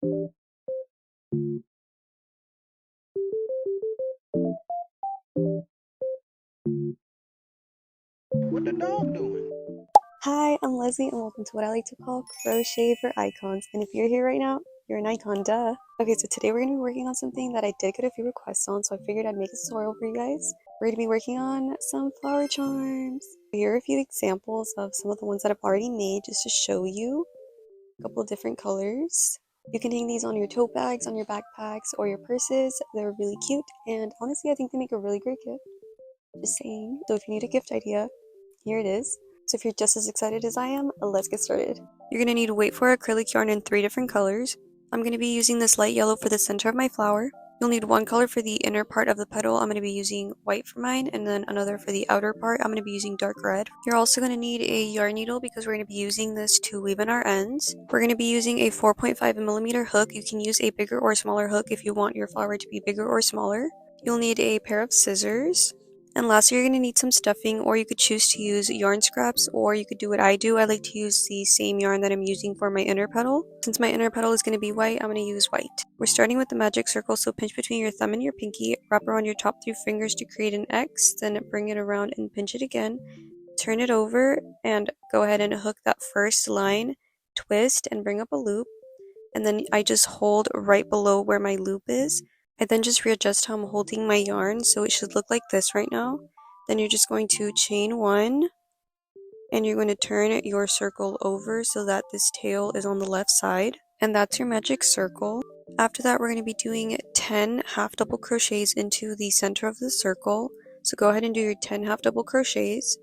What the dog doing? Hi, I'm Leslie and welcome to what I like to call Crochet for Icons. And if you're here right now, you're an icon, duh. Okay, so today we're going to be working on something that I did get a few requests on, so I figured I'd make a tutorial for you guys. We're going to be working on some flower charms. Here are a few examples of some of the ones that I've already made just to show you a couple of different colors. You can hang these on your tote bags, on your backpacks, or your purses. They're really cute, and honestly, I think they make a really great gift. Just saying. So if you need a gift idea, here it is. So if you're just as excited as I am, let's get started. You're going to need weight for acrylic yarn in 3 different colors. I'm going to be using this light yellow for the center of my flower. You'll need one color for the inner part of the petal. I'm going to be using white for mine, and then another for the outer part. I'm going to be using dark red. You're also going to need a yarn needle because we're going to be using this to weave in our ends. We're going to be using a 4.5mm hook. You can use a bigger or smaller hook if you want your flower to be bigger or smaller. You'll need a pair of scissors. And lastly, you're going to need some stuffing, or you could choose to use yarn scraps, or you could do what I do. I like to use the same yarn that I'm using for my inner petal. Since my inner petal is going to be white, I'm going to use white. We're starting with the magic circle, so pinch between your thumb and your pinky, wrap around your top 3 fingers to create an X, then bring it around and pinch it again. Turn it over and go ahead and hook that first line, twist, and bring up a loop. And then I just hold right below where my loop is. I then just readjust how I'm holding my yarn, so it should look like this right now. Then you're just going to chain 1, and you're going to turn your circle over so that this tail is on the left side. And that's your magic circle. After that, we're going to be doing 10 half double crochets into the center of the circle. So go ahead and do your 10 half double crochets.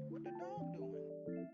What the dog doing?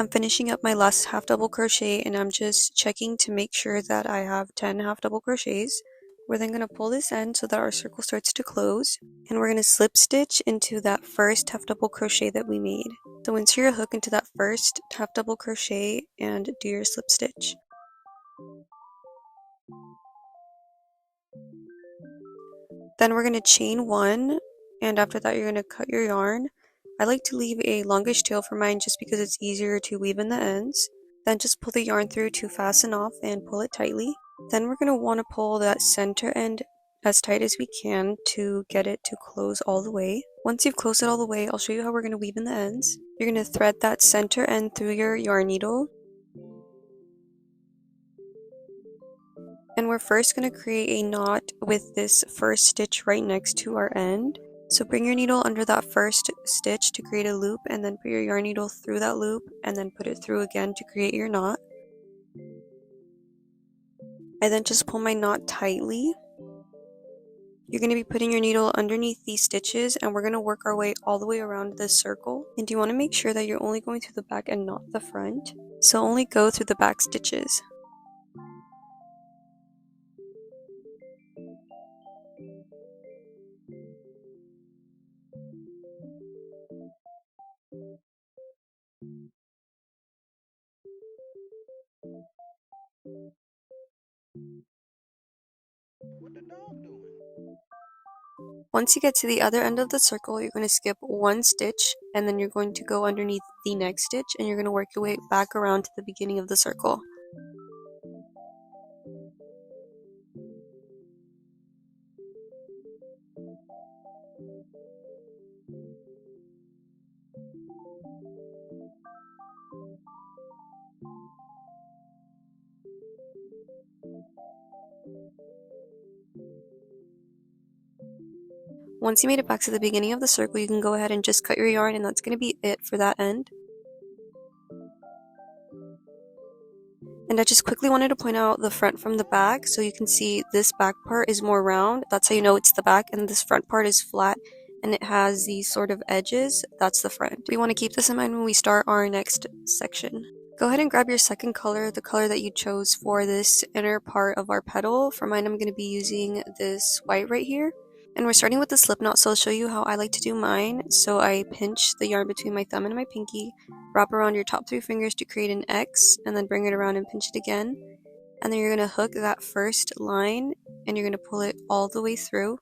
I'm finishing up my last half double crochet, and I'm just checking to make sure that I have 10 half double crochets. We're then going to pull this end so that our circle starts to close, and we're going to slip stitch into that first half double crochet that we made. So insert your hook into that first half double crochet and do your slip stitch. Then we're going to chain 1, and after that you're going to cut your yarn. I like to leave a longish tail for mine just because it's easier to weave in the ends. Then just pull the yarn through to fasten off and pull it tightly. Then we're going to want to pull that center end as tight as we can to get it to close all the way. Once you've closed it all the way, I'll show you how we're going to weave in the ends. You're going to thread that center end through your yarn needle. And we're first going to create a knot with this first stitch right next to our end. So bring your needle under that first stitch to create a loop, and then put your yarn needle through that loop and then put it through again to create your knot. I then just pull my knot tightly. You're going to be putting your needle underneath these stitches, and we're going to work our way all the way around this circle. And you want to make sure that you're only going through the back and not the front. So only go through the back stitches. What the dog doing? Once you get to the other end of the circle, you're going to skip 1 stitch, and then you're going to go underneath the next stitch, and you're going to work your way back around to the beginning of the circle. Once you made it back to the beginning of the circle, you can go ahead and just cut your yarn, and that's going to be it for that end. And I just quickly wanted to point out the front from the back, so you can see this back part is more round. That's how you know it's the back, and this front part is flat and it has these sort of edges. That's the front. We want to keep this in mind when we start our next section. Go ahead and grab your second color, the color that you chose for this inner part of our petal. For mine, I'm going to be using this white right here. And we're starting with the slip knot, so I'll show you how I like to do mine. So I pinch the yarn between my thumb and my pinky, wrap around your top 3 fingers to create an X, and then bring it around and pinch it again. And then you're going to hook that first line, and you're going to pull it all the way through.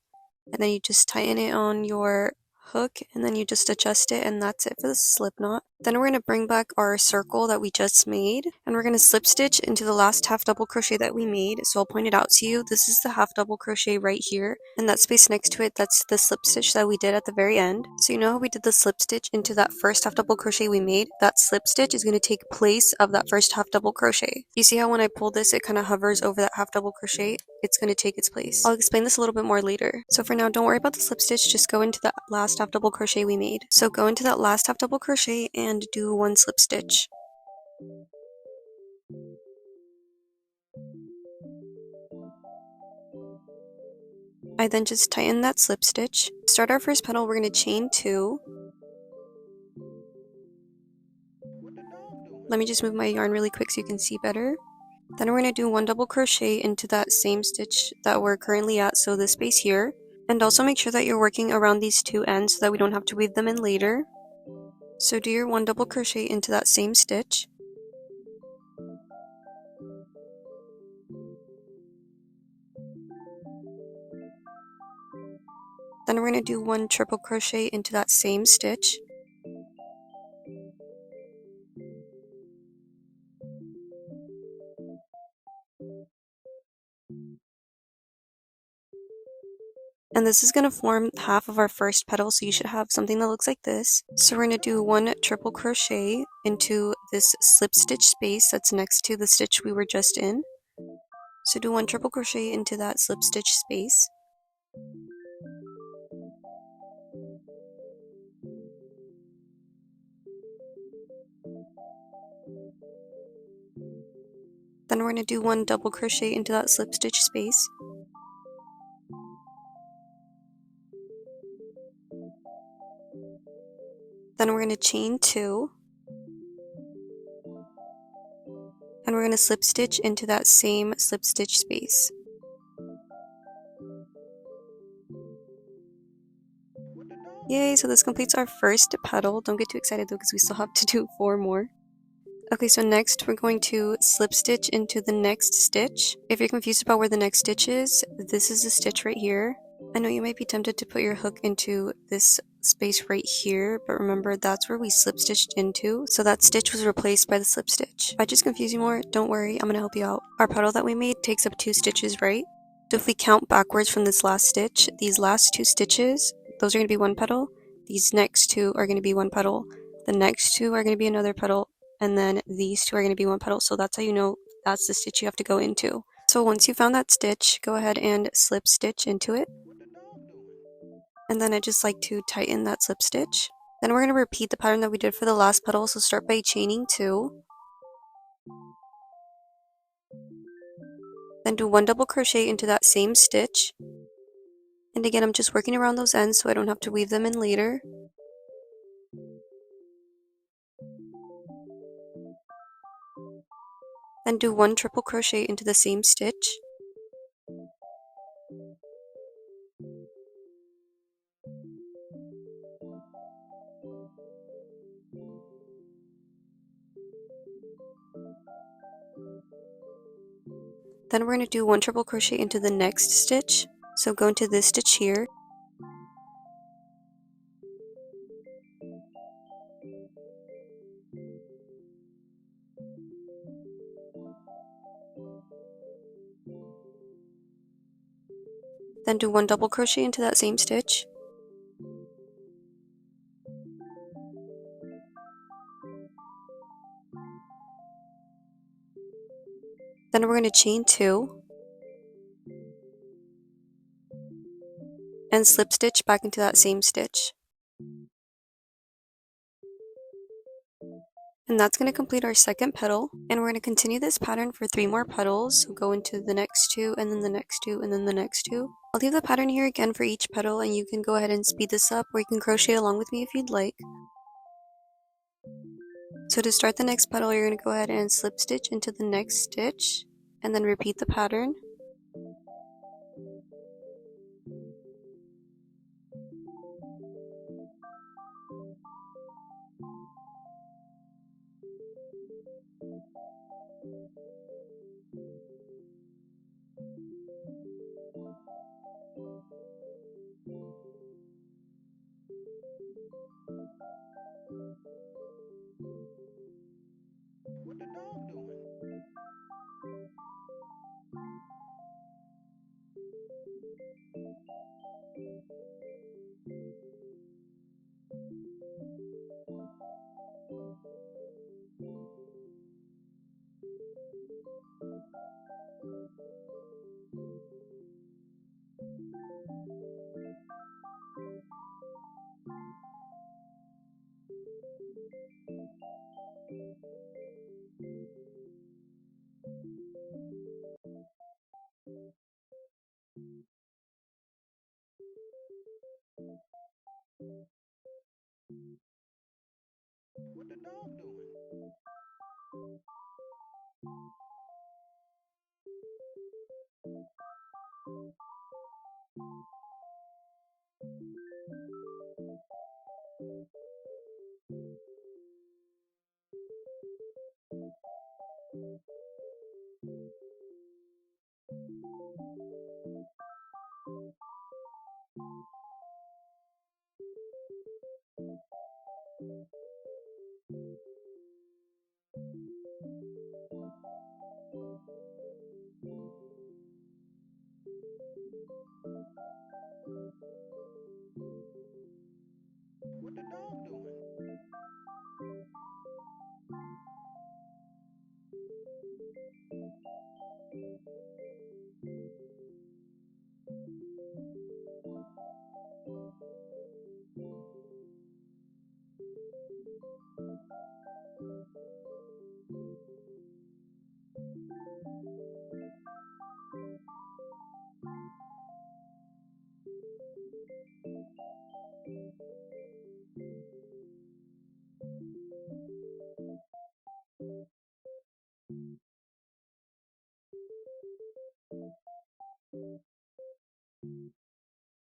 And then you just tighten it on your hook, and then you just adjust it, and that's it for the slip knot. Then we're going to bring back our circle that we just made, and we're going to slip stitch into the last half double crochet that we made. So I'll point it out to you. This is the half double crochet right here, and that space next to it, that's the slip stitch that we did at the very end. So you know how we did the slip stitch into that first half double crochet we made? That slip stitch is going to take place of that first half double crochet. You see how when I pull this, it kind of hovers over that half double crochet? It's going to take its place. I'll explain this a little bit more later. So for now, don't worry about the slip stitch, just go into the last half double crochet we made. So go into that last half double crochet and do 1 slip stitch. I then just tighten that slip stitch. To start our first petal, we're going to chain 2. Let me just move my yarn really quick so you can see better. Then we're going to do 1 double crochet into that same stitch that we're currently at, so this space here. And also make sure that you're working around these 2 ends so that we don't have to weave them in later. So do your 1 double crochet into that same stitch. Then we're going to do 1 triple crochet into that same stitch. And this is going to form half of our first petal, so you should have something that looks like this. So we're going to do 1 triple crochet into this slip stitch space that's next to the stitch we were just in. So do 1 triple crochet into that slip stitch space. Then we're going to do 1 double crochet into that slip stitch space. Then we're going to chain 2. And we're going to slip stitch into that same slip stitch space. Yay, so this completes our first petal. Don't get too excited though, because we still have to do 4 more. Okay, so next we're going to slip stitch into the next stitch. If you're confused about where the next stitch is, this is the stitch right here. I know you might be tempted to put your hook into this space right here, but remember that's where we slip stitched into, so that stitch was replaced by the slip stitch. If I just confuse you more, don't worry, I'm going to help you out. Our petal that we made takes up 2 stitches, right? So if we count backwards from this last stitch, these last 2 stitches, those are going to be 1 petal, these next 2 are going to be 1 petal, the next 2 are going to be another petal, and then these 2 are going to be 1 petal, so that's how you know that's the stitch you have to go into. So once you found that stitch, go ahead and slip stitch into it. And then I just like to tighten that slip stitch. Then we're going to repeat the pattern that we did for the last petal, so start by chaining 2. Then do 1 double crochet into that same stitch. And again, I'm just working around those ends so I don't have to weave them in later. Then do 1 triple crochet into the same stitch. Then we're going to do 1 triple crochet into the next stitch. So go into this stitch here. Then do 1 double crochet into that same stitch. Then we're going to chain 2. and slip stitch back into that same stitch. And that's going to complete our second petal, and we're going to continue this pattern for 3 more petals. So go into the next 2, and then the next 2, and then the next 2. I'll leave the pattern here again for each petal, and you can go ahead and speed this up, or you can crochet along with me if you'd like. So to start the next petal, you're going to go ahead and slip stitch into the next stitch, and then repeat the pattern. What the dog doing? What the dog doing? What the dog doing?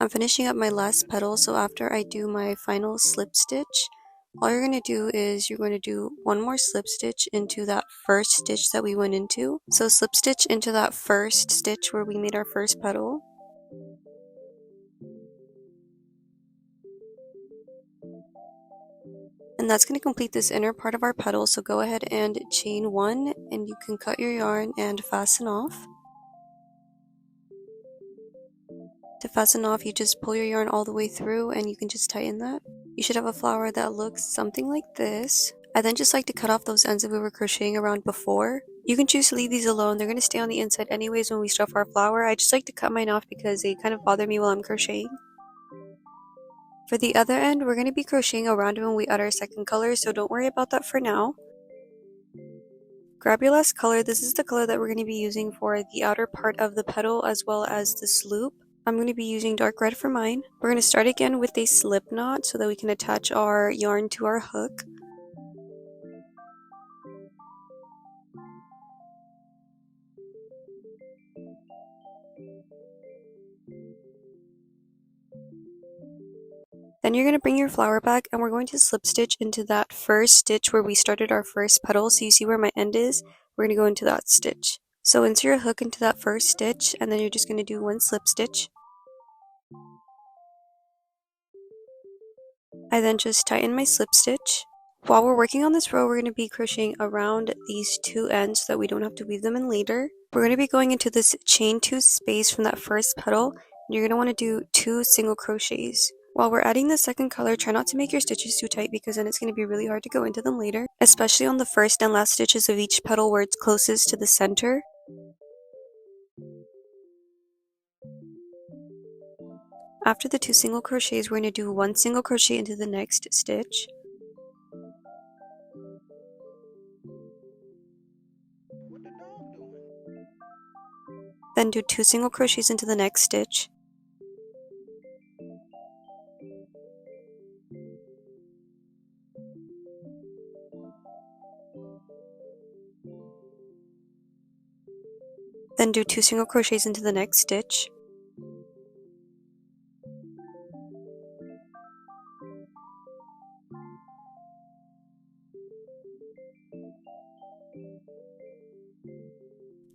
I'm finishing up my last petal, so after I do my final slip stitch, all you're going to do is you're going to do one more slip stitch into that first stitch that we went into. So slip stitch into that first stitch where we made our first petal. And that's going to complete this inner part of our petal, so go ahead and chain 1, and you can cut your yarn and fasten off. To fasten off, you just pull your yarn all the way through and you can just tighten that. You should have a flower that looks something like this. I then just like to cut off those ends that we were crocheting around before. You can choose to leave these alone, they're going to stay on the inside anyways when we stuff our flower. I just like to cut mine off because they kind of bother me while I'm crocheting. For the other end, we're going to be crocheting around it when we add our second color, so don't worry about that for now. Grab your last color. This is the color that we're going to be using for the outer part of the petal as well as this loop. I'm going to be using dark red for mine. We're going to start again with a slip knot so that we can attach our yarn to our hook. Then you're going to bring your flower back and we're going to slip stitch into that first stitch where we started our first petal. So you see where my end is? We're going to go into that stitch. So insert your hook into that first stitch and then you're just going to do one slip stitch. I then just tighten my slip stitch. While we're working on this row, we're going to be crocheting around these two ends so that we don't have to weave them in later. We're going to be going into this chain 2 space from that first petal. And you're going to want to do 2 single crochets. While we're adding the second color, try not to make your stitches too tight because then it's going to be really hard to go into them later, especially on the first and last stitches of each petal where it's closest to the center. After the 2 single crochets, we're going to do 1 single crochet into the next stitch. What the dog doing? Then do 2 single crochets into the next stitch. Then do 2 single crochets into the next stitch.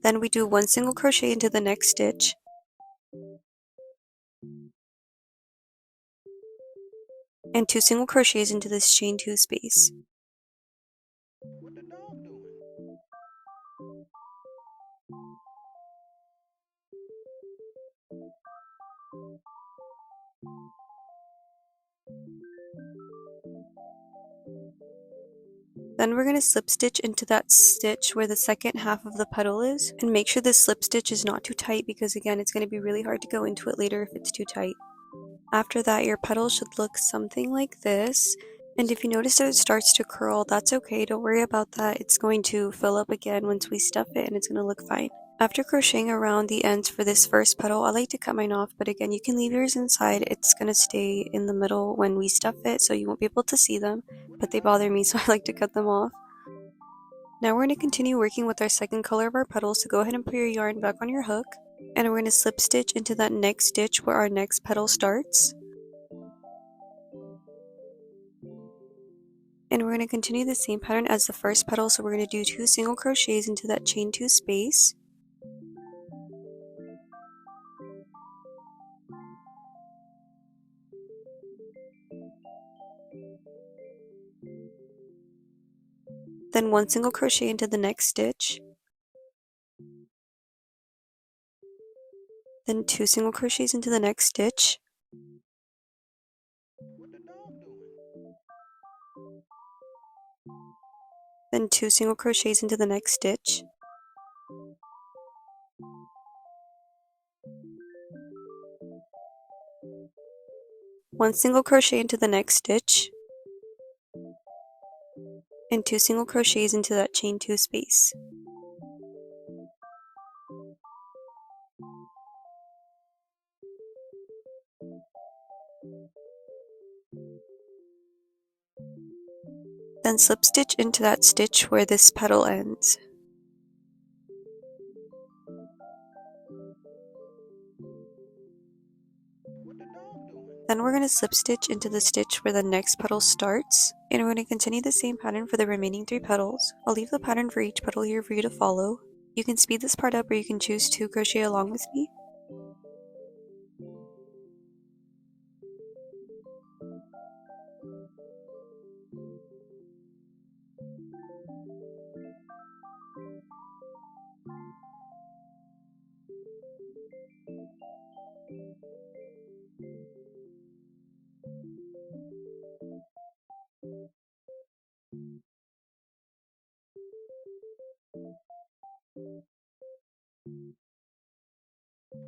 Then we do 1 single crochet into the next stitch. And 2 single crochets into this chain 2 space. What the dog doing? Then we're going to slip stitch into that stitch where the second half of the petal is, and make sure this slip stitch is not too tight because again it's going to be really hard to go into it later if it's too tight. After that, your petal should look something like this, and if you notice that it starts to curl, that's okay, don't worry about that, it's going to fill up again once we stuff it and it's going to look fine. After crocheting around the ends for this first petal, I like to cut mine off, but again you can leave yours inside, it's going to stay in the middle when we stuff it so you won't be able to see them, but they bother me so I like to cut them off. Now we're going to continue working with our second color of our petals, so go ahead and put your yarn back on your hook, and we're going to slip stitch into that next stitch where our next petal starts. And we're going to continue the same pattern as the first petal, so we're going to do 2 single crochets into that chain 2 space. Then 1 single crochet into the next stitch. Then 2 single crochets into the next stitch. What the dog doing? Then 2 single crochets into the next stitch. One single crochet into the next stitch. And 2 single crochets into that chain 2 space. Then slip stitch into that stitch where this petal ends. What the dog doing? Then we're going to slip stitch into the stitch where the next petal starts, and we're going to continue the same pattern for the remaining 3 petals. I'll leave the pattern for each petal here for you to follow. You can speed this part up or you can choose to crochet along with me.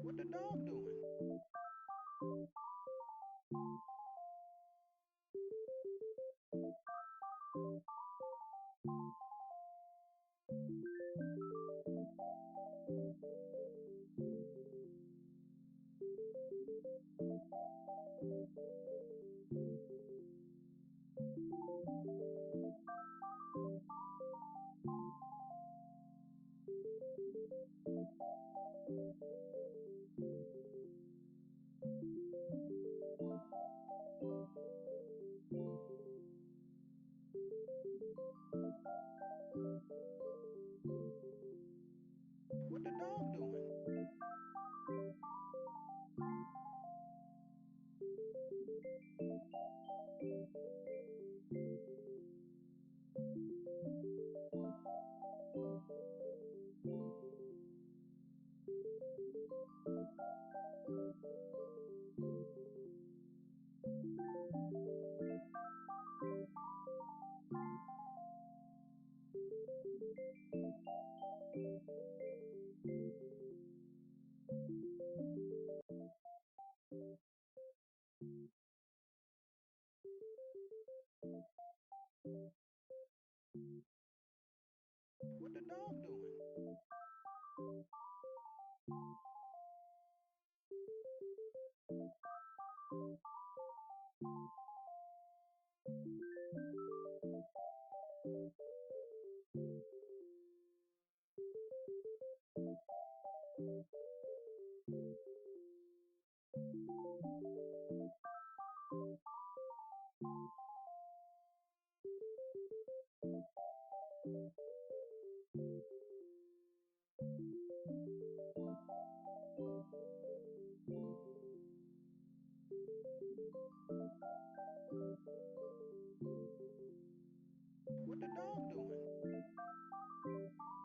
What the dog doing? What the dog doing? What the dog doing? What the dog doing?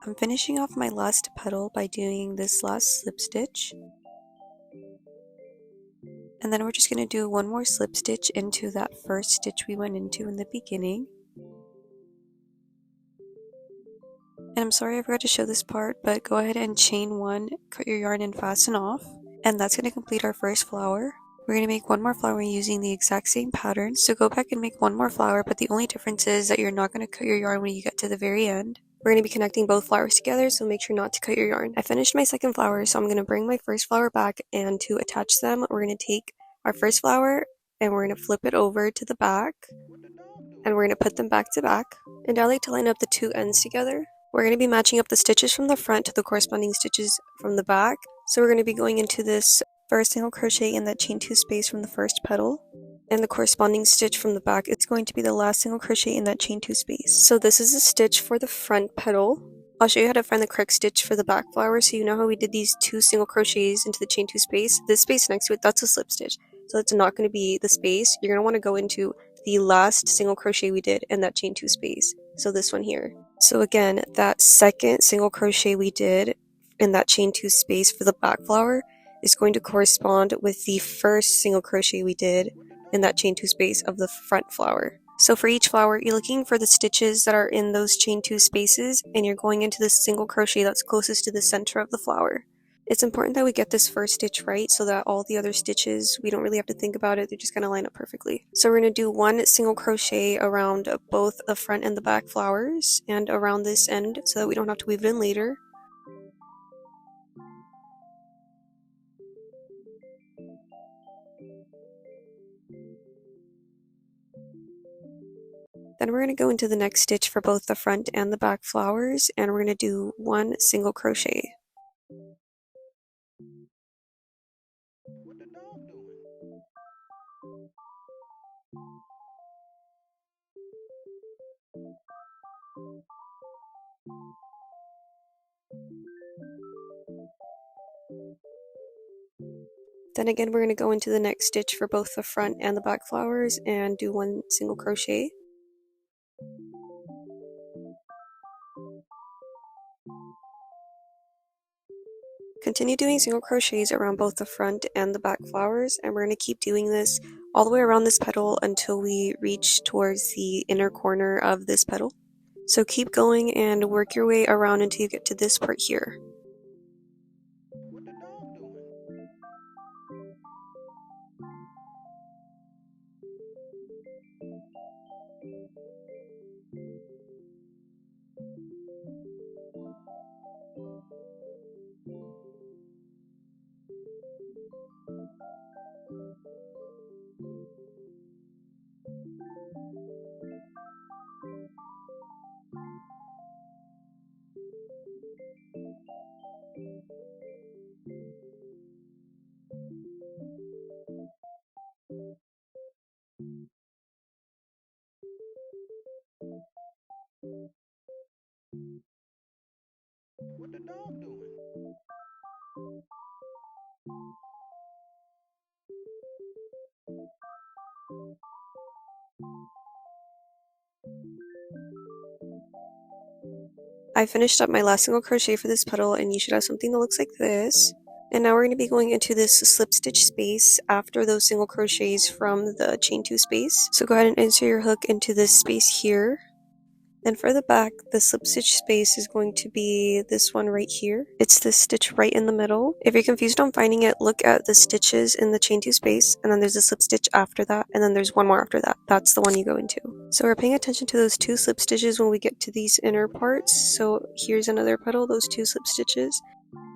I'm finishing off my last petal by doing this last slip stitch. And then we're just going to do one more slip stitch into that first stitch we went into in the beginning. And I'm sorry I forgot to show this part, but go ahead and chain one, cut your yarn and fasten off. And that's going to complete our first flower. We're going to make one more flower using the exact same pattern. So go back and make one more flower, but the only difference is that you're not going to cut your yarn when you get to the very end. We're going to be connecting both flowers together, so make sure not to cut your yarn. I finished my second flower, so I'm going to bring my first flower back, and to attach them, we're going to take our first flower and we're going to flip it over to the back, and we're going to put them back to back. And I like to line up the two ends together. We're going to be matching up the stitches from the front to the corresponding stitches from the back. So we're going to be going into this first single crochet in that chain 2 space from the first petal, and the corresponding stitch from the back is going to be the last single crochet in that chain 2 space. So this is a stitch for the front petal. I'll show you how to find the correct stitch for the back flower. So you know how we did these 2 single crochets into the chain 2 space? This space next to it, that's a slip stitch. So that's not going to be the space. You're going to want to go into the last single crochet we did in that chain 2 space. So this one here. So again, that second single crochet we did in that chain 2 space for the back flower is going to correspond with the first single crochet we did in that chain 2 space of the front flower. So for each flower, you're looking for the stitches that are in those chain 2 spaces, and you're going into the single crochet that's closest to the center of the flower. It's important that we get this first stitch right so that all the other stitches, we don't really have to think about it, they're just going to line up perfectly. So we're going to do one single crochet around both the front and the back flowers and around this end so that we don't have to weave it in later. Then we're going to go into the next stitch for both the front and the back flowers, and we're going to do one single crochet. What the dog doing? Then again, we're going to go into the next stitch for both the front and the back flowers and do one single crochet. Continue doing single crochets around both the front and the back flowers, and we're going to keep doing this all the way around this petal until we reach towards the inner corner of this petal. So keep going and work your way around until you get to this part here. What the dog doing? What the dog doing? I finished up my last single crochet for this petal, and you should have something that looks like this. And now we're going to be going into this slip stitch space after those single crochets from the chain 2 space. So go ahead and insert your hook into this space here. And for the back, the slip stitch space is going to be this one right here. It's this stitch right in the middle. If you're confused on finding it, look at the stitches in the chain 2 space, and then there's a slip stitch after that, and then there's one more after that. That's the one you go into. So we're paying attention to those 2 slip stitches when we get to these inner parts. So here's another petal, those 2 slip stitches.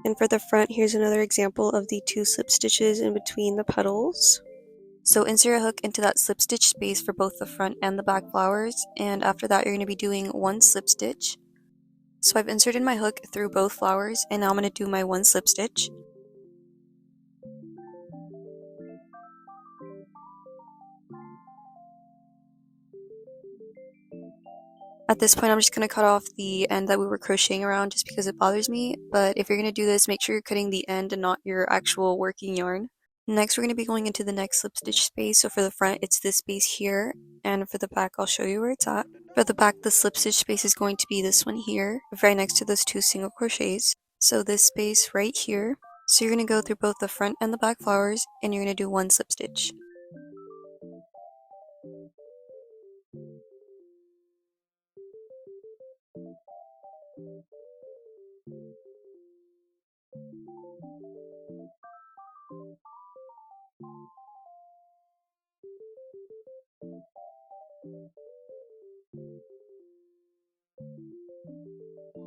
And for the front, here's another example of the 2 slip stitches in between the petals. So insert a hook into that slip stitch space for both the front and the back flowers, and after that you're going to be doing 1 slip stitch. So I've inserted my hook through both flowers, and now I'm going to do my 1 slip stitch. At this point I'm just going to cut off the end that we were crocheting around just because it bothers me, but if you're going to do this, make sure you're cutting the end and not your actual working yarn. Next we're going to be going into the next slip stitch space. So for the front it's this space here, and for the back I'll show you where it's at. For the back, the slip stitch space is going to be this one here, right next to those 2 single crochets. So this space right here. So you're going to go through both the front and the back flowers, and you're going to do 1 slip stitch.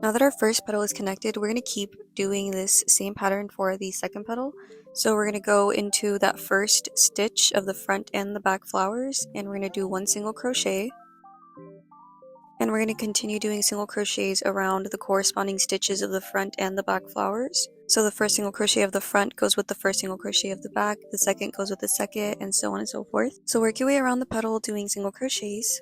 Now that our first petal is connected, we're going to keep doing this same pattern for the second petal. So we're going to go into that first stitch of the front and the back flowers, and we're going to do 1 single crochet. And we're going to continue doing single crochets around the corresponding stitches of the front and the back flowers. So the first single crochet of the front goes with the first single crochet of the back, the second goes with the second, and so on and so forth. So work your way around the petal doing single crochets.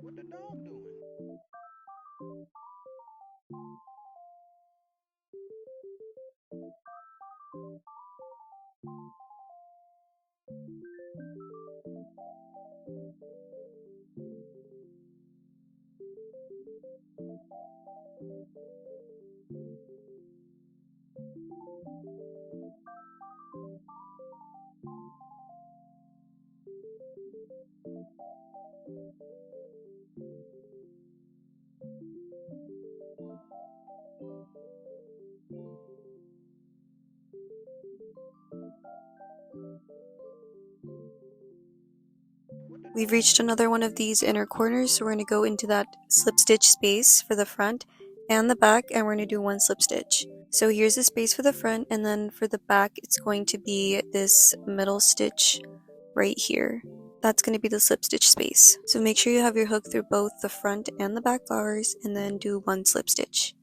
What the dog doing? We've reached another one of these inner corners, so we're going to go into that slip stitch space for the front and the back, and we're going to do 1 slip stitch. So here's the space for the front, and then for the back it's going to be this middle stitch right here. That's going to be the slip stitch space. So make sure you have your hook through both the front and the back flowers, and then do 1 slip stitch.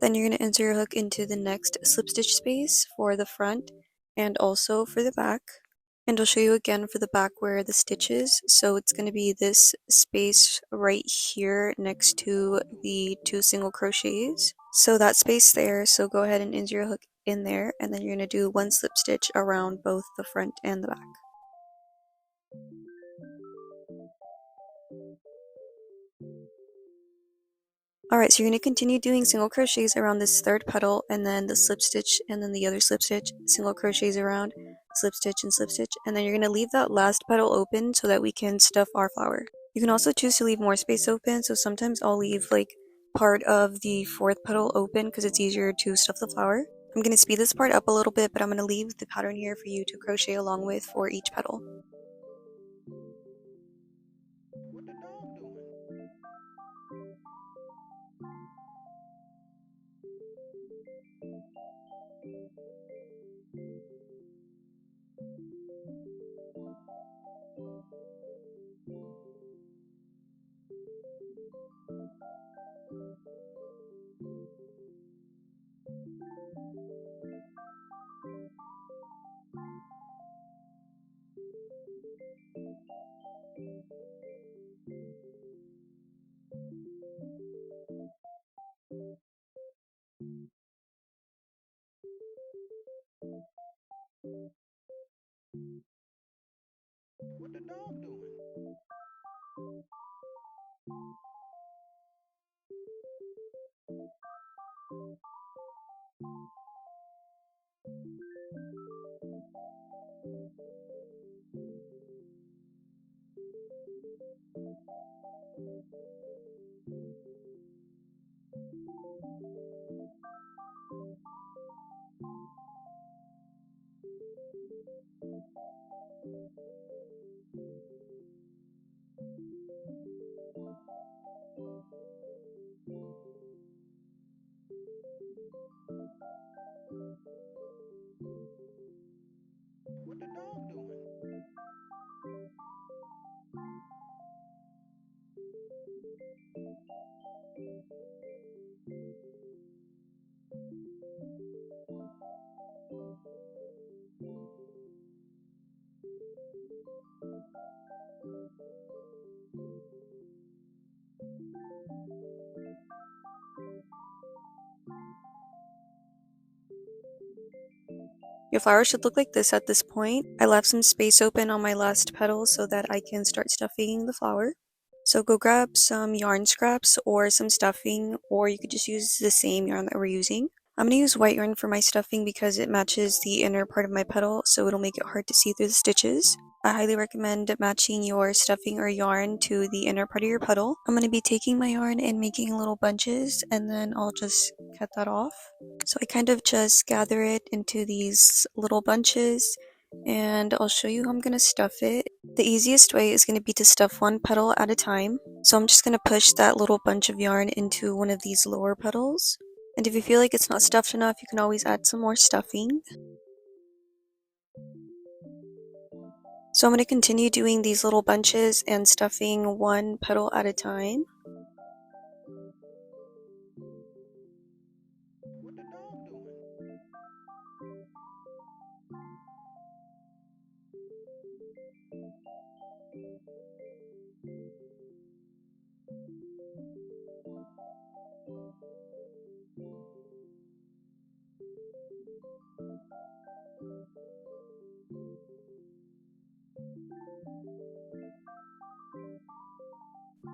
Then you're going to insert your hook into the next slip stitch space for the front and also for the back. And I'll show you again for the back where the stitch is. So it's going to be this space right here next to the 2 single crochets. So that space there, so go ahead and insert your hook in there, and then you're going to do 1 slip stitch around both the front and the back. Alright, so you're going to continue doing single crochets around this third petal, and then the slip stitch, and then the other slip stitch, single crochets around, slip stitch, and then you're going to leave that last petal open so that we can stuff our flower. You can also choose to leave more space open, so sometimes I'll leave like part of the 4th petal open because it's easier to stuff the flower. I'm going to speed this part up a little bit, but I'm going to leave the pattern here for you to crochet along with for each petal. What the dog doing? What the dog doing? What the dog doing? Your flower should look like this at this point. I left some space open on my last petal so that I can start stuffing the flower. So go grab some yarn scraps or some stuffing, or you could just use the same yarn that we're using. I'm going to use white yarn for my stuffing because it matches the inner part of my petal, so it'll make it hard to see through the stitches. I highly recommend matching your stuffing or yarn to the inner part of your petal. I'm going to be taking my yarn and making little bunches, and then I'll just cut that off. So I kind of just gather it into these little bunches, and I'll show you how I'm going to stuff it. The easiest way is going to be to stuff one petal at a time. So I'm just going to push that little bunch of yarn into one of these lower petals. And if you feel like it's not stuffed enough, you can always add some more stuffing. So I'm going to continue doing these little bunches and stuffing one petal at a time. What the dog doing?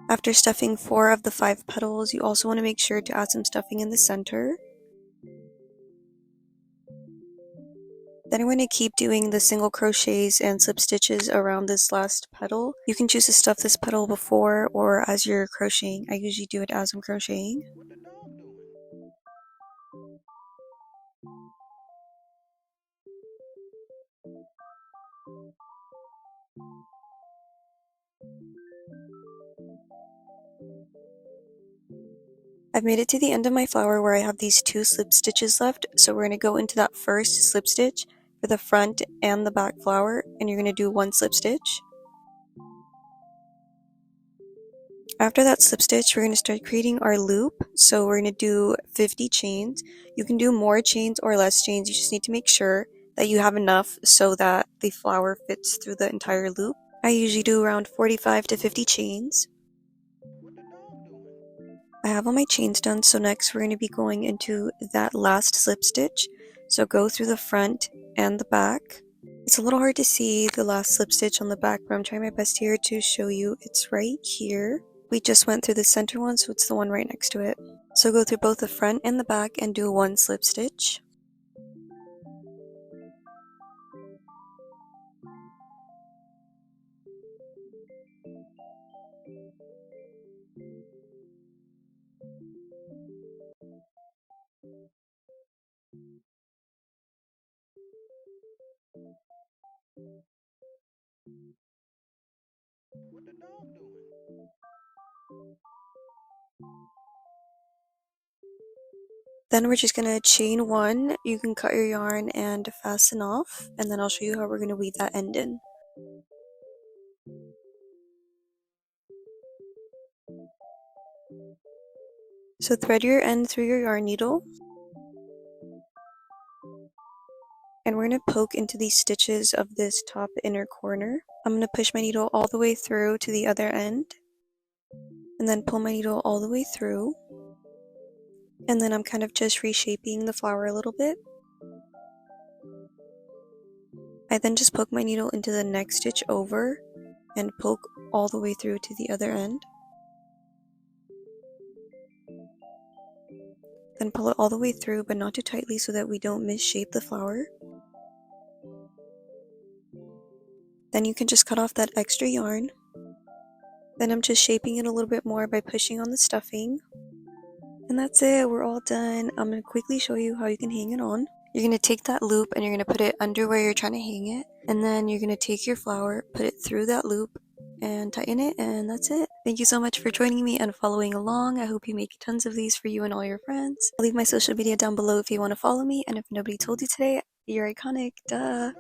After stuffing 4 of the 5 petals, you also want to make sure to add some stuffing in the center. Then I'm going to keep doing the single crochets and slip stitches around this last petal. You can choose to stuff this petal before or as you're crocheting. I usually do it as I'm crocheting. What the dog doing? I've made it to the end of my flower where I have these 2 slip stitches left, so we're going to go into that first slip stitch for the front and the back flower, and you're going to do 1 slip stitch. After that slip stitch, we're going to start creating our loop, so we're going to do 50 chains. You can do more chains or less chains, you just need to make sure that you have enough so that the flower fits through the entire loop. I usually do around 45 to 50 chains. What the dog doing? I have all my chains done, so next we're going to be going into that last slip stitch. So go through the front and the back. It's a little hard to see the last slip stitch on the back, but I'm trying my best here to show you. It's right here. We just went through the center one, so it's the one right next to it. So go through both the front and the back and do 1 slip stitch. What the dog doing? Then we're just going to chain 1. You can cut your yarn and fasten off, and then I'll show you how we're going to weave that end in. So thread your end through your yarn needle, and we're going to poke into these stitches of this top inner corner. I'm going to push my needle all the way through to the other end, and then pull my needle all the way through, and then I'm kind of just reshaping the flower a little bit. then just poke my needle into the next stitch over and poke all the way through to the other end. Then pull it all the way through, but not too tightly so that we don't misshape the flower. Then you can just cut off that extra yarn. Then I'm just shaping it a little bit more by pushing on the stuffing. And that's it, we're all done. I'm going to quickly show you how you can hang it on. You're going to take that loop and you're going to put it under where you're trying to hang it. And then you're going to take your flower, put it through that loop, and tighten it, and that's it. Thank you so much for joining me and following along. I hope you make tons of these for you and all your friends. I'll leave my social media down below if you want to follow me, and if nobody told you today, you're iconic, duh!